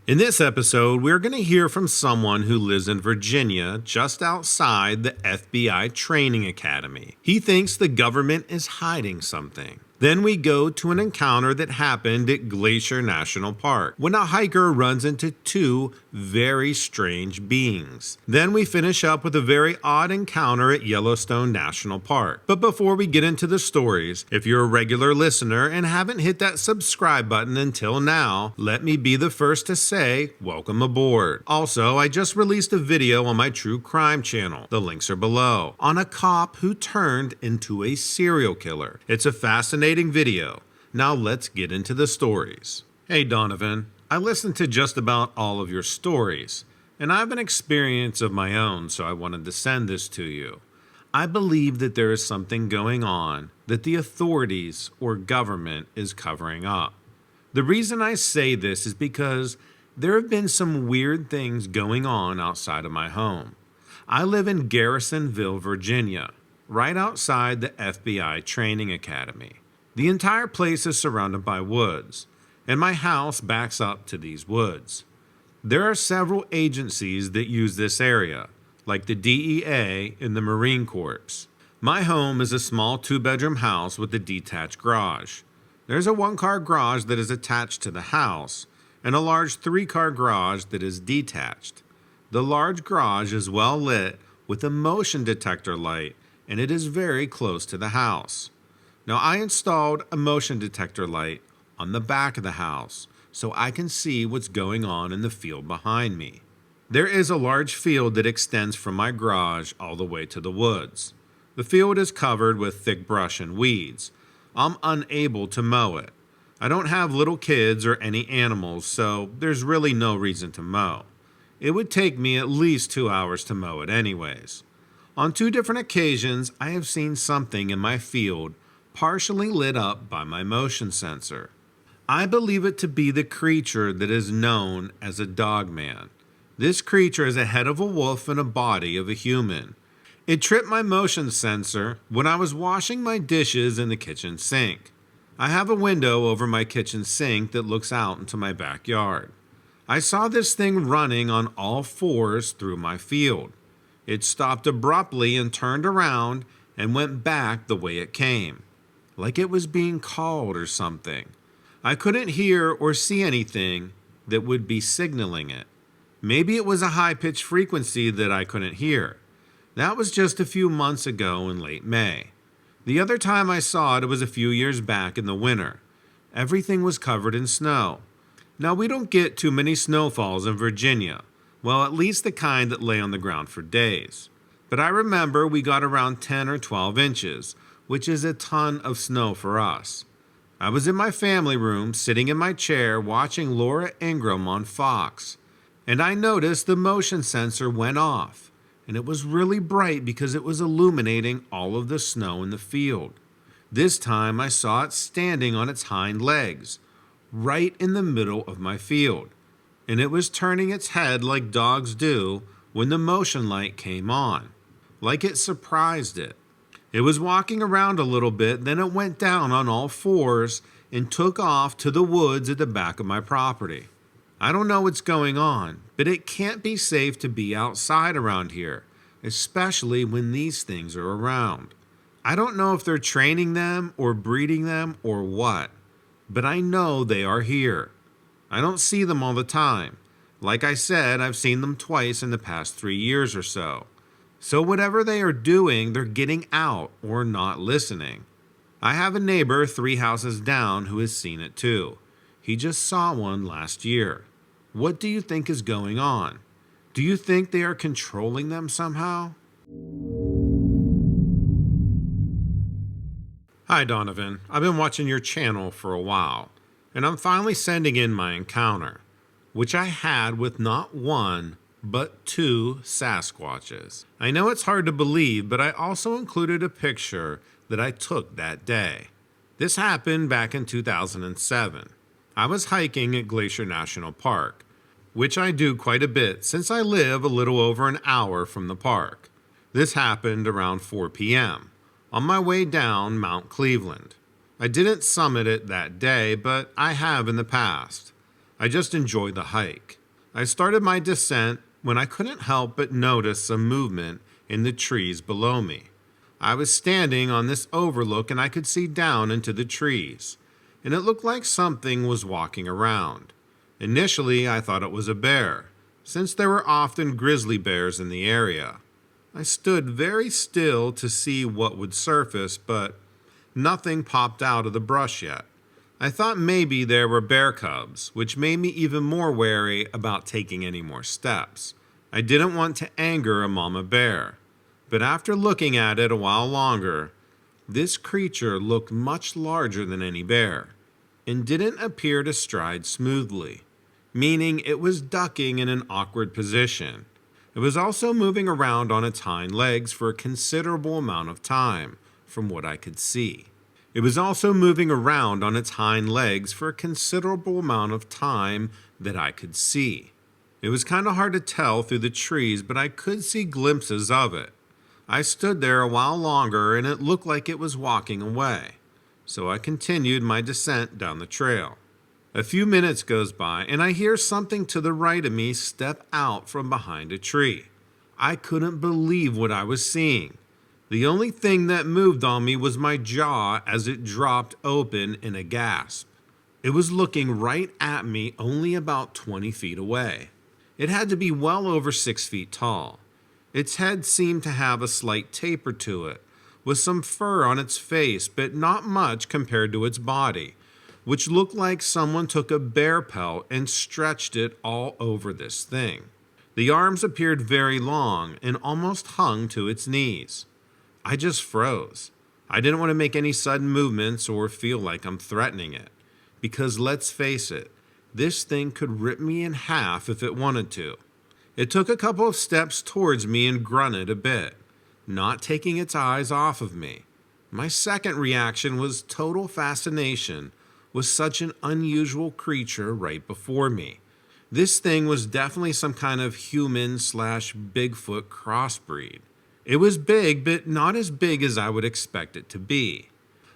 In this episode, we're going to hear from someone who lives in Virginia, just outside the FBI Training Academy. He thinks the government is hiding something. Then we go to an encounter that happened at Glacier National Park, when a hiker runs into two very strange beings. Then we finish up with a very odd encounter at Yellowstone National Park. But before we get into the stories, if you're a regular listener and haven't hit that subscribe button until now, let me be the first to say, welcome aboard. Also, I just released a video on my true crime channel, the links are below, on a cop who turned into a serial killer. It's a fascinating video. Now let's get into the stories. Hey Donovan, I listened to just about all of your stories, and I have an experience of my own, so I wanted to send this to you. I believe that there is something going on that the authorities or government is covering up. The reason I say this is because there have been some weird things going on outside of my home. I live in Garrisonville, Virginia, right outside the FBI Training Academy. The entire place is surrounded by woods, and my house backs up to these woods. There are several agencies that use this area, like the DEA and the Marine Corps. My home is a small 2-bedroom house with a detached garage. There's a 1-car garage that is attached to the house, and a large 3-car garage that is detached. The large garage is well lit with a motion detector light, and it is very close to the house. Now, I installed a motion detector light on the back of the house so I can see what's going on in the field behind me. There is a large field that extends from my garage all the way to the woods. The field is covered with thick brush and weeds. I'm unable to mow it. I don't have little kids or any animals, so there's really no reason to mow. It would take me at least 2 hours to mow it anyways. On 2 different occasions, I have seen something in my field partially lit up by my motion sensor. I believe it to be the creature that is known as a dogman. This creature is a head of a wolf and a body of a human. It tripped my motion sensor when I was washing my dishes in the kitchen sink. I have a window over my kitchen sink that looks out into my backyard. I saw this thing running on all 4s through my field. It stopped abruptly and turned around and went back the way it came, like it was being called or something. I couldn't hear or see anything that would be signaling it. Maybe it was a high-pitched frequency that I couldn't hear. That was just a few months ago in late May. The other time I saw it, it was a few years back in the winter. Everything was covered in snow. Now, we don't get too many snowfalls in Virginia. Well, at least the kind that lay on the ground for days. But I remember we got around 10 or 12 inches, which is a ton of snow for us. I was in my family room, sitting in my chair, watching Laura Ingraham on Fox, and I noticed the motion sensor went off, and it was really bright because it was illuminating all of the snow in the field. This time I saw it standing on its hind legs, right in the middle of my field, and it was turning its head like dogs do when the motion light came on, like it surprised it. It was walking around a little bit, then it went down on all 4s and took off to the woods at the back of my property. I don't know what's going on, but it can't be safe to be outside around here, especially when these things are around. I don't know if they're training them or breeding them or what, but I know they are here. I don't see them all the time. Like I said, I've seen them twice in the past 3 years or so. So whatever they are doing, they're getting out or not listening. I have a neighbor 3 houses down who has seen it too. He just saw one last year. What do you think is going on? Do you think they are controlling them somehow? Hi Donovan, I've been watching your channel for a while, and I'm finally sending in my encounter, which I had with not one, but 2 Sasquatches. I know it's hard to believe, but I also included a picture that I took that day. This happened back in 2007. I was hiking at Glacier National Park, which I do quite a bit since I live a little over an hour from the park. This happened around 4 p.m. on my way down Mount Cleveland. I didn't summit it that day, but I have in the past. I just enjoy the hike. I started my descent when I couldn't help but notice some movement in the trees below me. I was standing on this overlook and I could see down into the trees, and it looked like something was walking around. Initially, I thought it was a bear, since there were often grizzly bears in the area. I stood very still to see what would surface, but nothing popped out of the brush yet. I thought maybe there were bear cubs, which made me even more wary about taking any more steps. I didn't want to anger a mama bear, but after looking at it a while longer, this creature looked much larger than any bear and didn't appear to stride smoothly, meaning it was ducking in an awkward position. It was also moving around on its hind legs for a considerable amount of time, from what I could see. It was also moving around on its hind legs for a considerable amount of time that I could see. It was kind of hard to tell through the trees, but I could see glimpses of it. I stood there a while longer and it looked like it was walking away, so I continued my descent down the trail. A few minutes goes by and I hear something to the right of me step out from behind a tree. I couldn't believe what I was seeing. The only thing that moved on me was my jaw as it dropped open in a gasp. It was looking right at me only about 20 feet away. It had to be well over 6 feet tall. Its head seemed to have a slight taper to it, with some fur on its face, but not much compared to its body, which looked like someone took a bear pelt and stretched it all over this thing. The arms appeared very long and almost hung to its knees. I just froze. I didn't want to make any sudden movements or feel like I'm threatening it, because let's face it, this thing could rip me in half if it wanted to. It took a couple of steps towards me and grunted a bit, not taking its eyes off of me. My second reaction was total fascination with such an unusual creature right before me. This thing was definitely some kind of human/Bigfoot crossbreed. It was big, but not as big as I would expect it to be.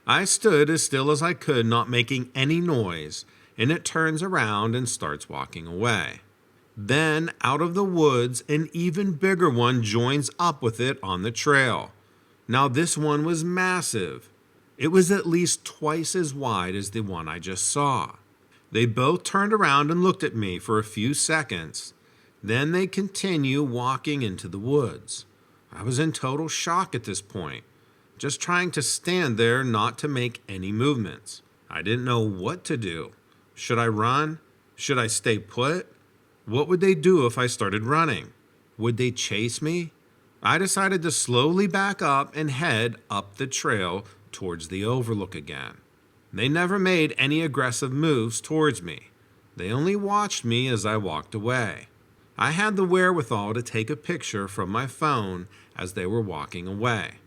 I stood as still as I could, not making any noise, and it turns around and starts walking away. Then, out of the woods, an even bigger one joins up with it on the trail. Now, this one was massive. It was at least twice as wide as the one I just saw. They both turned around and looked at me for a few seconds. Then they continue walking into the woods. I was in total shock at this point, just trying to stand there not to make any movements. I didn't know what to do. Should I run? Should I stay put? What would they do if I started running? Would they chase me? I decided to slowly back up and head up the trail towards the overlook again. They never made any aggressive moves towards me. They only watched me as I walked away. I had the wherewithal to take a picture from my phone as they were walking away.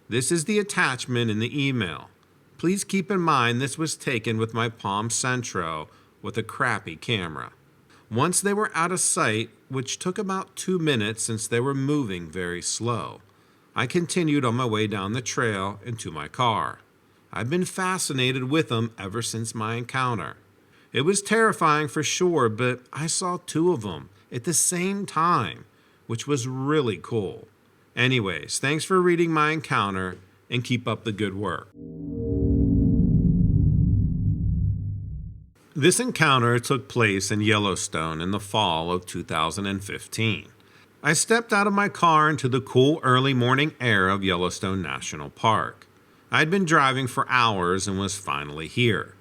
This is the attachment in the email. Please keep in mind this was taken with my Palm Centro with a crappy camera. Once they were out of sight, which took about 2 minutes since they were moving very slow, I continued on my way down the trail and to my car. I've been fascinated with them ever since my encounter. It was terrifying for sure, but I saw 2 of them at the same time, which was really cool. Anyways, thanks for reading my encounter and keep up the good work. This encounter took place in Yellowstone in the fall of 2015. I stepped out of my car into the cool early morning air of Yellowstone National Park. I'd been driving for hours and was finally here.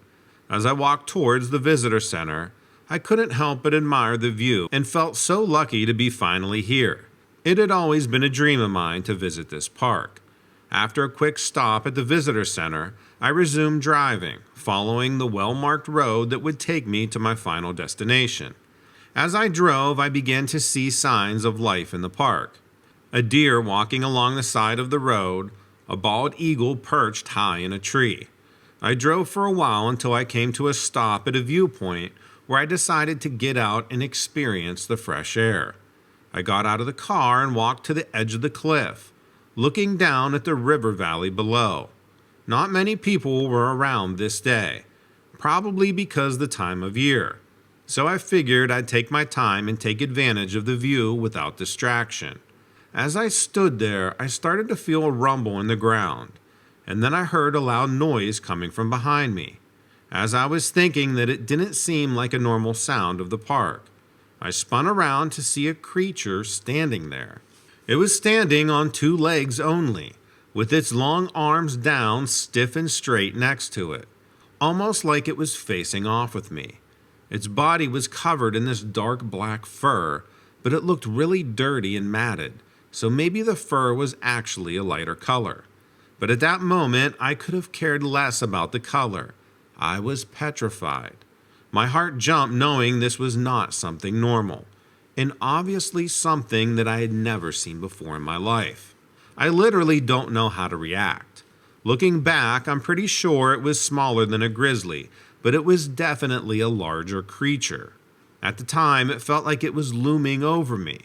As I walked towards the visitor center, I couldn't help but admire the view and felt so lucky to be finally here. It had always been a dream of mine to visit this park. After a quick stop at the visitor center, I resumed driving, following the well-marked road that would take me to my final destination. As I drove, I began to see signs of life in the park. A deer walking along the side of the road, a bald eagle perched high in a tree. I drove for a while until I came to a stop at a viewpoint where I decided to get out and experience the fresh air. I got out of the car and walked to the edge of the cliff, looking down at the river valley below. Not many people were around this day, probably because the time of year. So I figured I'd take my time and take advantage of the view without distraction. As I stood there, I started to feel a rumble in the ground, and then I heard a loud noise coming from behind me. As I was thinking that it didn't seem like a normal sound of the park, I spun around to see a creature standing there. It was standing on two legs only, with its long arms down, stiff and straight next to it, almost like it was facing off with me. Its body was covered in this dark black fur, but it looked really dirty and matted, so maybe the fur was actually a lighter color. But at that moment, I could have cared less about the color. I was petrified. My heart jumped knowing this was not something normal, and obviously something that I had never seen before in my life. I literally don't know how to react. Looking back, I'm pretty sure it was smaller than a grizzly, but it was definitely a larger creature. At the time, it felt like it was looming over me,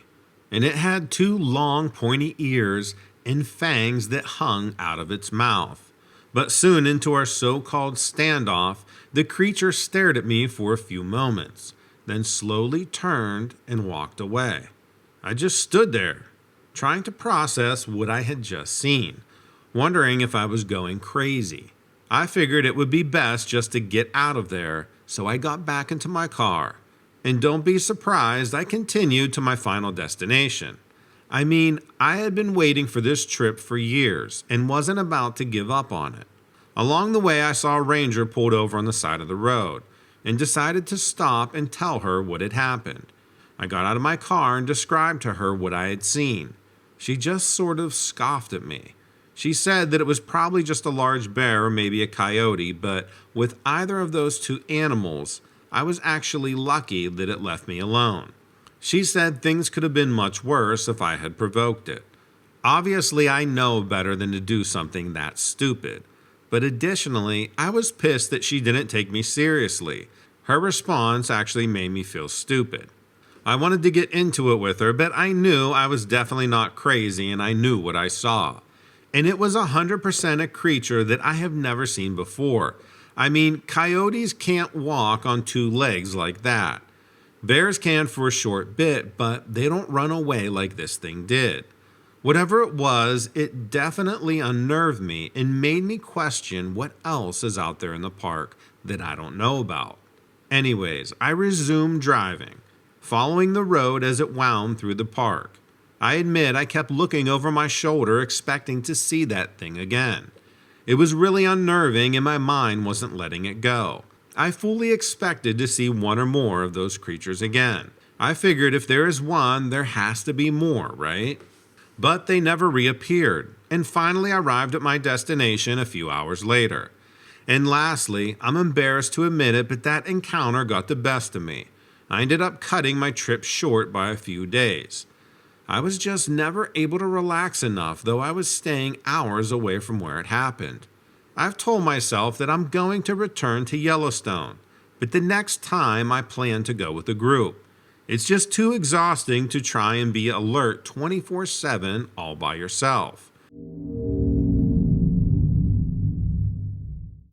and it had two long, pointy ears and fangs that hung out of its mouth. But soon into our so-called standoff, the creature stared at me for a few moments, then slowly turned and walked away. I just stood there, trying to process what I had just seen, wondering if I was going crazy. I figured it would be best just to get out of there, so I got back into my car. And don't be surprised, I continued to my final destination. I mean, I had been waiting for this trip for years and wasn't about to give up on it. Along the way, I saw a ranger pulled over on the side of the road and decided to stop and tell her what had happened. I got out of my car and described to her what I had seen. She just sort of scoffed at me. She said that it was probably just a large bear or maybe a coyote, but with either of those two animals, I was actually lucky that it left me alone. She said things could have been much worse if I had provoked it. Obviously, I know better than to do something that stupid. But additionally, I was pissed that she didn't take me seriously. Her response actually made me feel stupid. I wanted to get into it with her, but I knew I was definitely not crazy and I knew what I saw. And it was 100% a creature that I have never seen before. I mean, coyotes can't walk on two legs like that. Bears can for a short bit, but they don't run away like this thing did. Whatever it was, it definitely unnerved me and made me question what else is out there in the park that I don't know about. Anyways, I resumed driving, following the road as it wound through the park. I admit I kept looking over my shoulder expecting to see that thing again. It was really unnerving and my mind wasn't letting it go. I fully expected to see one or more of those creatures again. I figured if there is one, there has to be more, right? But they never reappeared, and finally arrived at my destination a few hours later. And lastly, I'm embarrassed to admit it, but that encounter got the best of me. I ended up cutting my trip short by a few days. I was just never able to relax enough, though I was staying hours away from where it happened. I've told myself that I'm going to return to Yellowstone, but the next time I plan to go with a group. It's just too exhausting to try and be alert 24/7 all by yourself.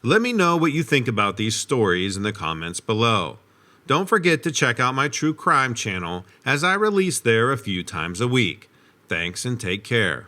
Let me know what you think about these stories in the comments below. Don't forget to check out my true crime channel as I release there a few times a week. Thanks and take care.